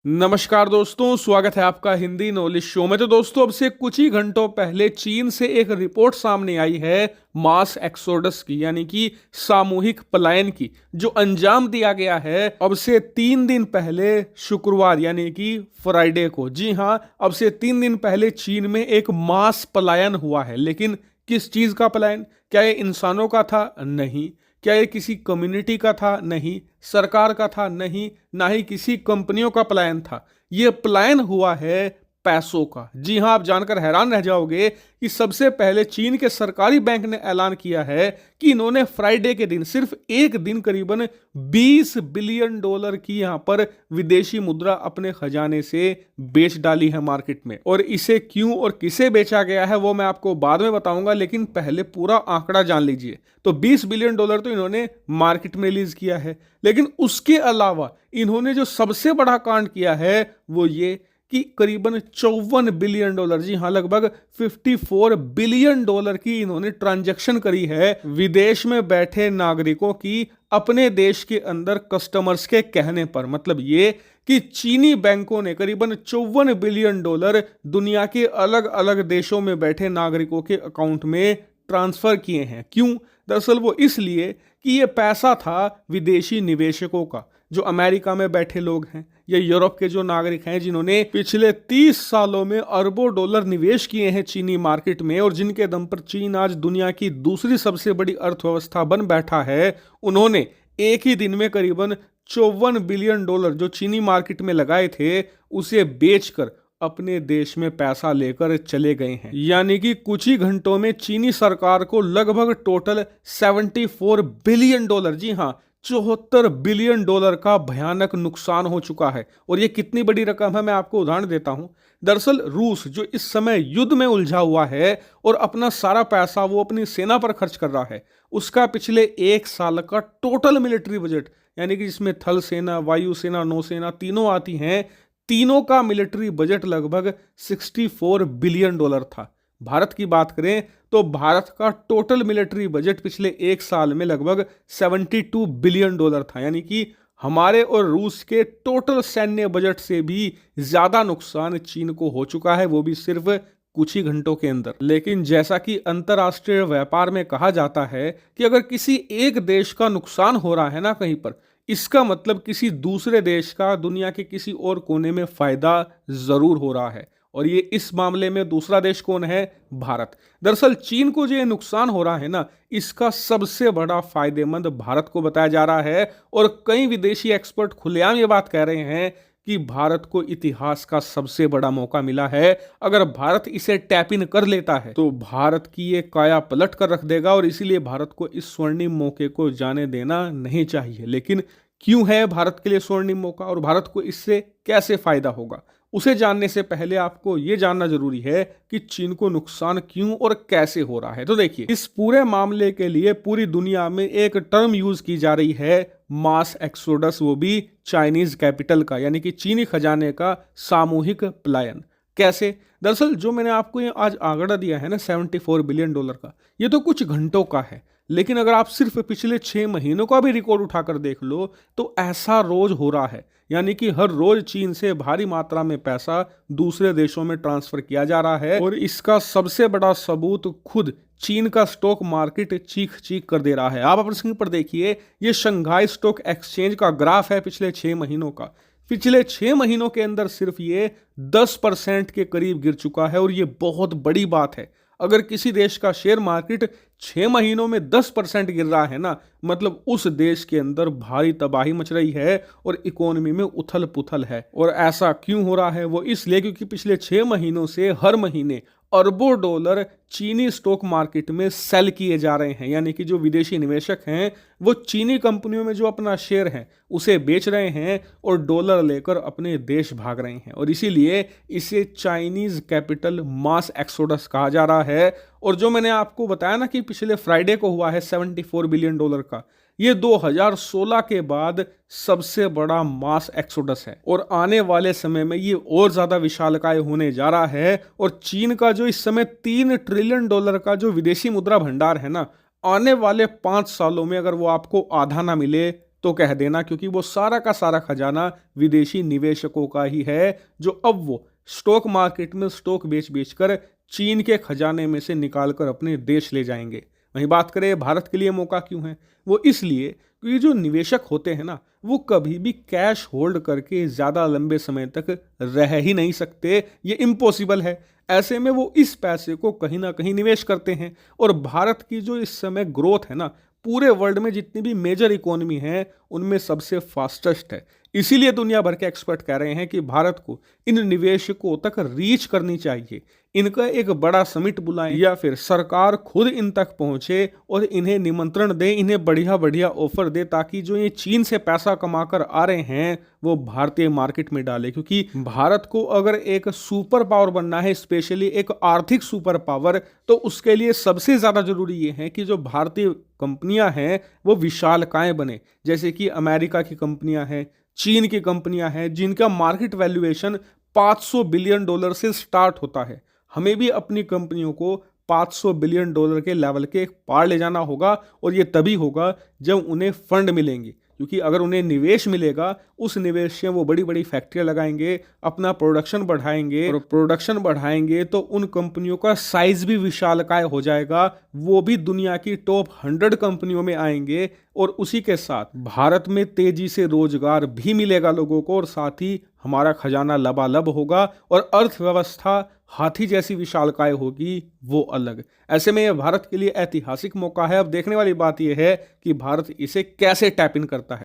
नमस्कार दोस्तों, स्वागत है आपका हिंदी नॉलेज शो में। तो दोस्तों, अब से कुछ ही घंटों पहले चीन से एक रिपोर्ट सामने आई है मास एक्सोडस की, यानी कि सामूहिक पलायन की, जो अंजाम दिया गया है अब से 3 दिन पहले शुक्रवार यानी कि फ्राइडे को। जी हां, अब से 3 दिन पहले चीन में एक मास पलायन हुआ है। लेकिन किस चीज का पलायन? क्या ये इंसानों का था? नहीं। क्या ये किसी कम्युनिटी का था? नहीं। सरकार का था? नहीं। ना ही किसी कंपनियों का पलायन था। यह पलायन हुआ है पैसों का। जी हां, आप जानकर हैरान रह जाओगे कि सबसे पहले चीन के सरकारी बैंक ने ऐलान किया है कि इन्होंने फ्राइडे के दिन, सिर्फ एक दिन, करीबन 20 बिलियन डॉलर की यहां पर विदेशी मुद्रा अपने खजाने से बेच डाली है मार्केट में। और इसे क्यों और किसे बेचा गया है वो मैं आपको बाद में बताऊंगा, लेकिन पहले पूरा आंकड़ा जान लीजिए। तो 20 बिलियन डॉलर तो इन्होंने मार्केट में रिलीज किया है, लेकिन उसके अलावा इन्होंने जो सबसे बड़ा कांड किया है वो ये कि करीबन 54 बिलियन डॉलर, जी हां, लगभग 54 बिलियन डॉलर की इन्होंने ट्रांजैक्शन करी है विदेश में बैठे नागरिकों की अपने देश के अंदर कस्टमर्स के कहने पर। मतलब ये कि चीनी बैंकों ने करीबन 54 बिलियन डॉलर दुनिया के अलग अलग देशों में बैठे नागरिकों के अकाउंट में ट्रांसफर किए हैं। क्यों? दरअसल वो इसलिए कि ये पैसा था विदेशी निवेशकों का, जो अमेरिका में बैठे लोग हैं या यूरोप के जो नागरिक हैं जिन्होंने पिछले 30 सालों में अरबों डॉलर निवेश किए हैं चीनी मार्केट में, और जिनके दम पर चीन आज दुनिया की दूसरी सबसे बड़ी अर्थव्यवस्था बन बैठा है। उन्होंने एक ही दिन में करीबन 54 बिलियन डॉलर जो चीनी मार्केट में लगाए थे, उसे बेचकर अपने देश में पैसा लेकर चले गए हैं। यानी कि कुछ ही घंटों में चीनी सरकार को लगभग टोटल 74 बिलियन डॉलर, जी हां, 74 बिलियन डॉलर का भयानक नुकसान हो चुका है। और ये कितनी बड़ी रकम है, मैं आपको उदाहरण देता हूं। दरअसल रूस, जो इस समय युद्ध में उलझा हुआ है और अपना सारा पैसा वो अपनी सेना पर खर्च कर रहा है, उसका पिछले एक साल का टोटल मिलिट्री बजट, यानी कि जिसमें थल सेना, वायु सेना, नौसेना तीनों आती हैं, तीनों का मिलिट्री बजट लगभग 64 बिलियन डॉलर था। भारत की बात करें तो भारत का टोटल मिलिट्री बजट पिछले एक साल में लगभग 72 बिलियन डॉलर था। यानी कि हमारे और रूस के टोटल सैन्य बजट से भी ज्यादा नुकसान चीन को हो चुका है, वो भी सिर्फ कुछ ही घंटों के अंदर। लेकिन जैसा कि अंतर्राष्ट्रीय व्यापार में कहा जाता है कि अगर किसी एक देश का नुकसान हो रहा है ना कहीं पर, इसका मतलब किसी दूसरे देश का दुनिया के किसी और कोने में फायदा जरूर हो रहा है। और ये इस मामले में दूसरा देश कौन है? भारत। दरअसल चीन को जो ये नुकसान हो रहा है ना, इसका सबसे बड़ा फायदेमंद भारत को बताया जा रहा है। और कई विदेशी एक्सपर्ट खुलेआम ये बात कह रहे हैं कि भारत को इतिहास का सबसे बड़ा मौका मिला है। अगर भारत इसे टैप इन कर लेता है तो भारत की ये काया पलट कर रख देगा, और इसीलिए भारत को इस स्वर्णिम मौके को जाने देना नहीं चाहिए। लेकिन क्यों है भारत के लिए स्वर्णिम मौका और भारत को इससे कैसे फायदा होगा, उसे जानने से पहले आपको यह जानना जरूरी है कि चीन को नुकसान क्यों और कैसे हो रहा है। तो देखिए, इस पूरे मामले के लिए पूरी दुनिया में एक टर्म यूज की जा रही है, मास एक्सोडस, वो भी चाइनीज कैपिटल का, यानी कि चीनी खजाने का सामूहिक पलायन। कैसे? दरअसल जो मैंने आपको ये आज आंकड़ा दिया है ना 74 बिलियन डॉलर का, ये तो कुछ घंटों का है। लेकिन अगर आप सिर्फ पिछले 6 महीनों का भी रिकॉर्ड उठाकर देख लो तो ऐसा रोज हो रहा है। यानी कि हर रोज चीन से भारी मात्रा में पैसा दूसरे देशों में ट्रांसफर किया जा रहा है। और इसका सबसे बड़ा सबूत खुद चीन का स्टॉक मार्केट चीख चीख कर दे रहा है। आप अपनी स्क्रीन पर देखिए, ये शंघाई स्टॉक एक्सचेंज का ग्राफ है पिछले 6 महीनों का। पिछले 6 महीनों के अंदर सिर्फ ये 10% के करीब गिर चुका है, और ये बहुत बड़ी बात है। अगर किसी देश का शेयर मार्केट 6 महीनों में 10% गिर रहा है ना, मतलब उस देश के अंदर भारी तबाही मच रही है और इकोनॉमी में उथल पुथल है। और ऐसा क्यों हो रहा है? वो इसलिए क्योंकि पिछले 6 महीनों से हर महीने अरबों डॉलर चीनी स्टॉक मार्केट में सेल किए जा रहे हैं। यानी कि जो विदेशी निवेशक हैं वो चीनी कंपनियों में जो अपना शेयर है उसे बेच रहे हैं और डॉलर लेकर अपने देश भाग रहे हैं। और इसीलिए इसे चाइनीज कैपिटल मास एक्सोडस कहा जा रहा है। और जो मैंने आपको बताया ना कि पिछले फ्राइडे को हुआ है 74 बिलियन डॉलर का, ये 2016 के बाद सबसे बड़ा मास एक्सोडस है। और आने वाले समय में ये और ज्यादा विशालकाय होने जा रहा है। और चीन का जो इस समय 3 ट्रिलियन डॉलर का जो विदेशी मुद्रा भंडार है ना, आने वाले 5 सालों में अगर वो आपको आधा ना मिले तो कह देना, क्योंकि वो सारा का सारा खजाना विदेशी निवेशकों का ही है, जो अब वो स्टॉक मार्केट में स्टॉक बेच बेच कर चीन के खजाने में से निकाल कर अपने देश ले जाएंगे। वहीं बात करें भारत के लिए मौका क्यों है, वो इसलिए क्योंकि जो निवेशक होते हैं ना, वो कभी भी कैश होल्ड करके ज़्यादा लंबे समय तक रह ही नहीं सकते, ये इम्पॉसिबल है। ऐसे में वो इस पैसे को कहीं ना कहीं निवेश करते हैं। और भारत की जो इस समय ग्रोथ है ना, पूरे वर्ल्ड में जितनी भी मेजर इकोनॉमी है उनमें सबसे फास्टेस्ट है। इसीलिए दुनिया भर के एक्सपर्ट कह रहे हैं कि भारत को इन निवेशकों तक रीच करनी चाहिए। इनका एक बड़ा समिट बुलाएं या फिर सरकार खुद इन तक पहुंचे और इन्हें निमंत्रण दे, इन्हें बढ़िया बढ़िया ऑफर दे, ताकि जो ये चीन से पैसा कमाकर आ रहे हैं वो भारतीय मार्केट में डाले। क्योंकि भारत को अगर एक सुपर पावर बनना है, स्पेशली एक आर्थिक सुपर पावर, तो उसके लिए सबसे ज़्यादा जरूरी ये है कि जो भारतीय कंपनियां हैं वो विशालकाय बने। जैसे कि अमेरिका की कंपनियां हैं, चीन की कंपनियां हैं, जिनका मार्केट वैल्यूएशन $500 बिलियन से स्टार्ट होता है। हमें भी अपनी कंपनियों को $500 बिलियन के लेवल के पार ले जाना होगा, और ये तभी होगा जब उन्हें फंड मिलेंगे। क्योंकि अगर उन्हें निवेश मिलेगा, उस निवेश से वो बड़ी बड़ी फैक्ट्रियां लगाएंगे, अपना प्रोडक्शन बढ़ाएंगे, और प्रोडक्शन बढ़ाएंगे तो उन कंपनियों का साइज भी विशालकाय हो जाएगा, वो भी दुनिया की टॉप 100 कंपनियों में आएंगे। और उसी के साथ भारत में तेजी से रोजगार भी मिलेगा लोगों को, और साथ ही हमारा खजाना लबालब होगा, और अर्थव्यवस्था हाथी जैसी विशालकाय होगी, वो अलग। ऐसे में यह भारत के लिए ऐतिहासिक मौका है। अब देखने वाली बात यह है कि भारत इसे कैसे टैप इन करता है।